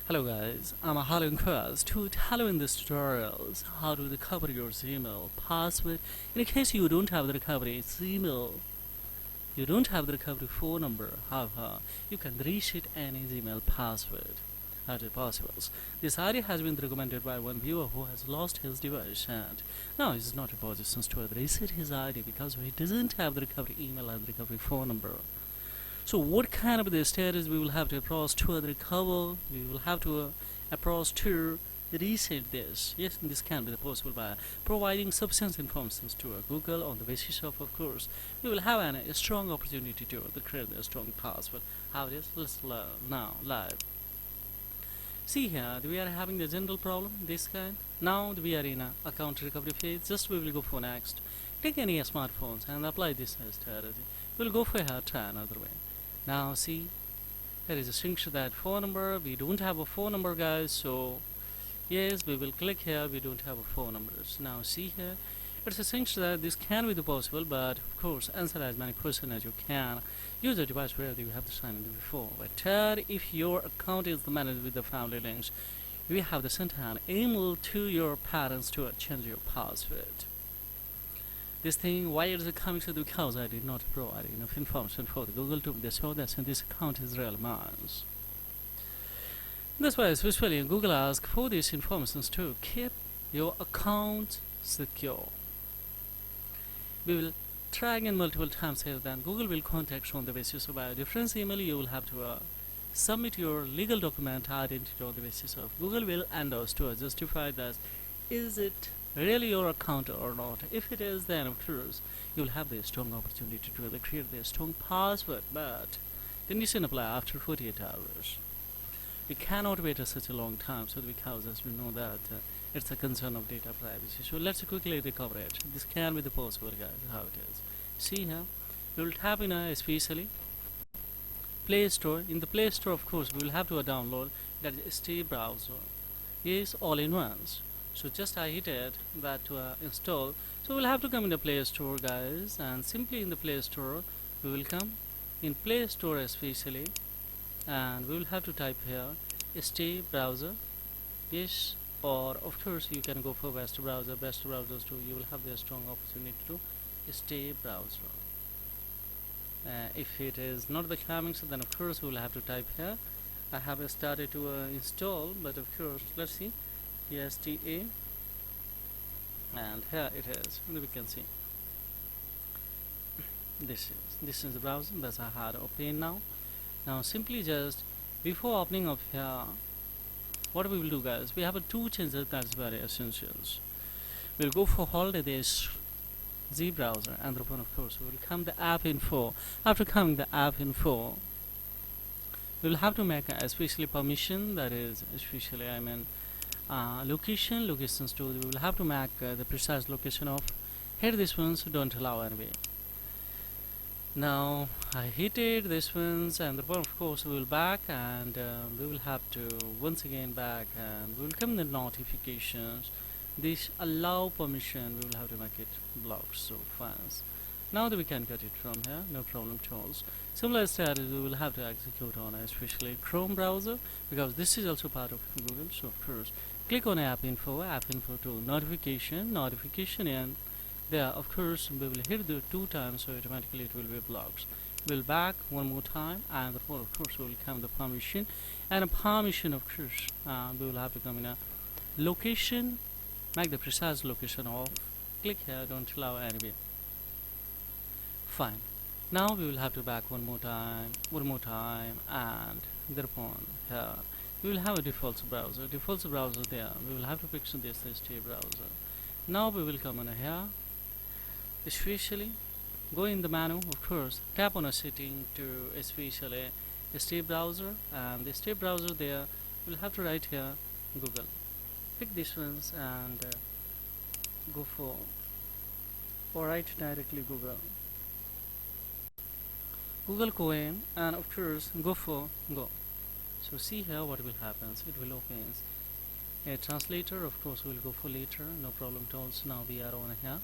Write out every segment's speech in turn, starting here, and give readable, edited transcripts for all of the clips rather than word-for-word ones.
Hello guys, I'm Hello Quest. To hello in this tutorial how to recover your email password. In case you don't have the recovery email, you don't have the recovery phone number, however, you can reset any email password as it possible. This idea has been recommended by one viewer who has lost his device and now he is not in position to reset his ID because he doesn't have the recovery email and the recovery phone number. So what kind of the status we will have to approach to recover? We will have to approach to reset this. Yes, this can be possible by providing sufficient information to Google on the basis of course, we will have a strong opportunity to create a strong password. How it is? Let's learn now live. See here, we are having the general problem, this kind. Now we are in a account recovery phase. Just we will go for next. Take any smartphones and apply this strategy. We'll go for here, try another way. Now see, there is a sync that phone number. We don't have a phone number, guys, so yes, we will click here. We don't have a phone numbers. Now see here, it's a sync that this can be possible, but of course answer as many questions as you can. Use a device where you have to sign in before. But if your account is managed with the family links, we have to send an email to your parents to change your password. This thing, why it is coming to because I did not provide enough information for the Google to show that this account is real mine. That's why especially Google asks for these information to keep your account secure. We will try again multiple times here, then Google will contact you on the basis of a different email. You will have to submit your legal document identity on the basis of Google will and us to justify that is it really your account or not. If it is, then of course you will have the strong opportunity to create the strong password, but condition apply after 48 hours. We cannot wait such a long time, so because as we know that it's a concern of data privacy. So let's quickly recover it. This can be the possible, guys, how it is. See here, we will tap in especially Play Store. In the Play Store, of course, we will have to download that is Stay Browser. Yes, all in once. So just I hit it that to install. So we'll have to come in the Play Store, guys, and simply in the Play Store we will come in Play Store especially, and we will have to type here Stay Browser. Yes, or of course you can go for best browsers too. You will have the strong opportunity to Stay Browser. If it is not the coming, so then of course we will have to type here. I have started to install, but of course let's see. ESTA, and here it is. We can see this is the browser that I had open now. Now simply just before opening up here, what we will do, guys, we have two changes that's very essential. We'll go for hold this Z browser, and then of course we will come the app info. After coming the app info, we will have to make a especially permission, that is especially locations too. We will have to make the precise location of here this ones don't allow anyway. Now I hit it this ones, and of course we will back, and we will have to once again back, and we will come the notifications. This allow permission, we will have to make it blocked so fast. Now that we can get it from here, no problem at all. Similar status we will have to execute on especially Chrome browser, because this is also part of Google. So of course click on app info to notification, and there of course we will hit the 2 times, so automatically it will be blocked. We'll back one more time, and of course we will come the permission, and a permission of course we will have to come in a location, make the precise location off, click here, don't allow anyway. Fine. Now we will have to back one more time, and thereupon here we will have a default browser there. We will have to pick this Stay Browser. Now we will come on here, especially go in the menu, of course tap on a setting to especially Stay Browser, and the Stay Browser there we will have to write here Google. Pick this ones and go for or write directly Google Coin, and of course go for go. So see here what will happen. It will open a translator. Of course we'll go for later, no problem at all. So now we are on here.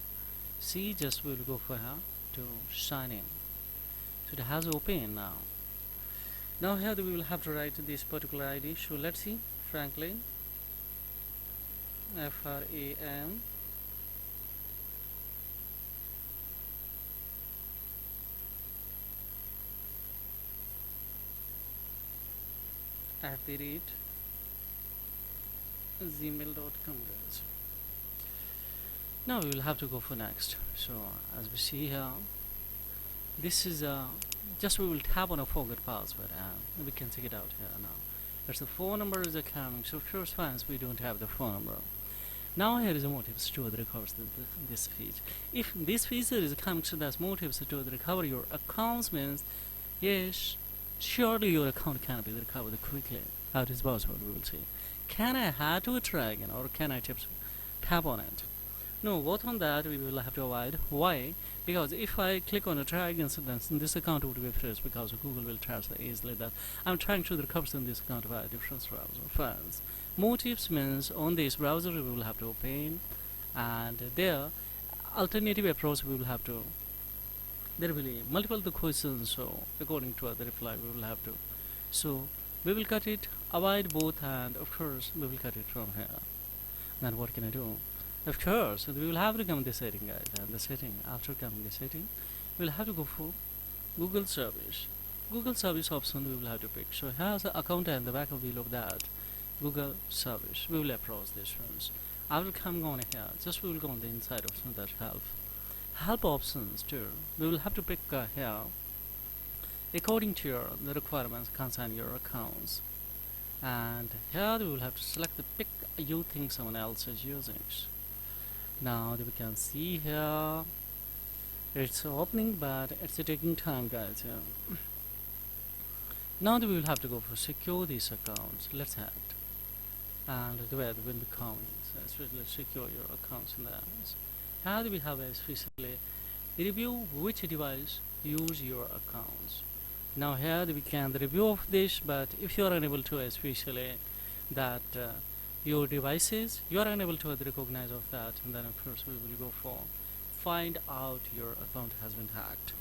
See, just we'll go for here to sign in. So it has opened now. Now here we will have to write this particular ID. So let's see, Franklin, F-R-A-M, at the rate gmail.com, guys. Now we will have to go for next. So as we see here, this is just we will tap on a forget password and we can check it out here now. There's the phone number is coming. So first fans, we don't have the phone number. Now here is a motives to recover this feature. If this feature is coming to this motives to recover your accounts, means yes, surely your account can be recovered quickly. How it is possible, we will see. Can I add to a try again, or can I tap on it? No, both on that we will have to avoid. Why? Because if I click on a try again sentence, this account would be fresh because Google will transfer easily that I'm trying to recover this account via different browser files. Motives means on this browser we will have to open, and there alternative approach we will have to. There will be multiple the questions, so according to the reply we will have to. So we will cut it, avoid both, and of course we will cut it from here. Then what can I do? Of course, we will have to come the setting, guys, and the setting, after coming the setting, we will have to go for Google service. Google service option we will have to pick. So here's the account and the backup below that. Google service. We will approach this ones. After coming on here, just we will go on the inside option that help. Help options too. We will have to pick here according to the requirements concern your accounts. And here we will have to select the pick you think someone else is using. Now we can see here it's opening, but it's taking time, guys. Yeah. Now we will have to go for secure these accounts. Let's add, and the way will be coming. So let's secure your accounts in that. Here we have especially review which device use your accounts. Now here we can review of this, but if you are unable to, especially that your devices, you are unable to recognize of that, and then of course we will go for find out your account has been hacked.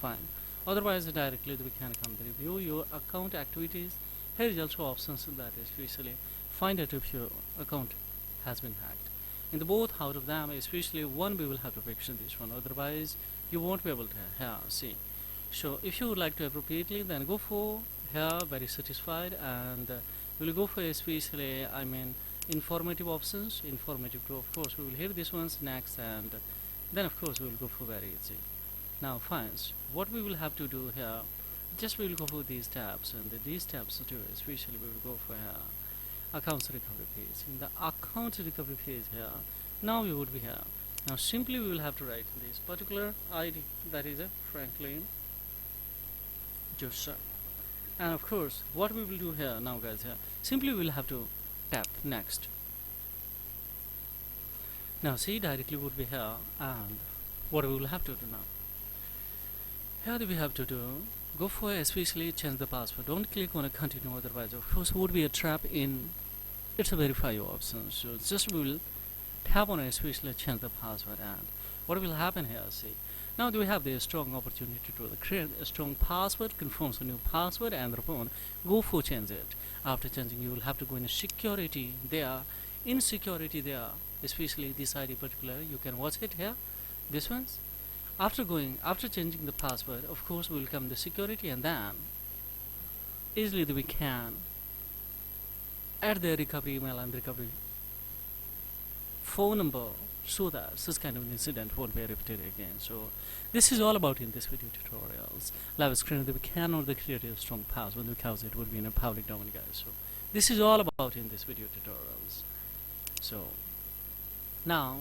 Fine. Otherwise directly we can come to review your account activities. Here is also options that is especially find out if your account has been hacked. In the both out of them, especially one we will have to pick this one, otherwise you won't be able to see. So if you would like to appropriately, then go for here very satisfied, and we'll go for especially informative options. Informative too, of course we will hear this ones next, and then of course we will go for very easy. Now fine, what we will have to do here, just we will go for these tabs, and these tabs too, especially we will go for here accounts recovery page. In the account recovery page here, now we would be here. Now simply we will have to write this particular ID, that is a Franklin Joseph. And of course what we will do here now, guys, here simply we will have to tap next. Now see, directly would be here, and what we will have to do now, here we have to do, go for especially change the password. Don't click on a continue, otherwise of course would be a trap in it's a verify option. So just we will tap on especially change the password, and what will happen here, see, now we have the strong opportunity to create a strong password, confirms a new password, and thereupon go for change it. After changing, you will have to go in security there. In security there, especially this ID particular, you can watch it here, this one's. After changing the password, of course we will come to security, and then easily we can add the recovery email and recovery phone number, so that such kind of an incident won't be repeated again. So this is all about in this video tutorials. Live screen that we cannot create a strong password because it would be in a public domain, guys. So this is all about in this video tutorials. So now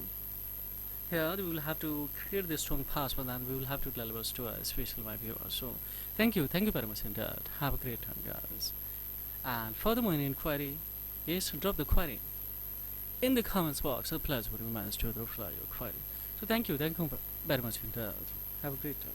here we will have to create this strong password, and we will have to deliver to especially my viewers. So thank you very much indeed. Have a great time, guys. And furthermore, any inquiry, yes, drop the query in the comments box. A pleasure would be managed to reply your query. So thank you very much indeed. Have a great time.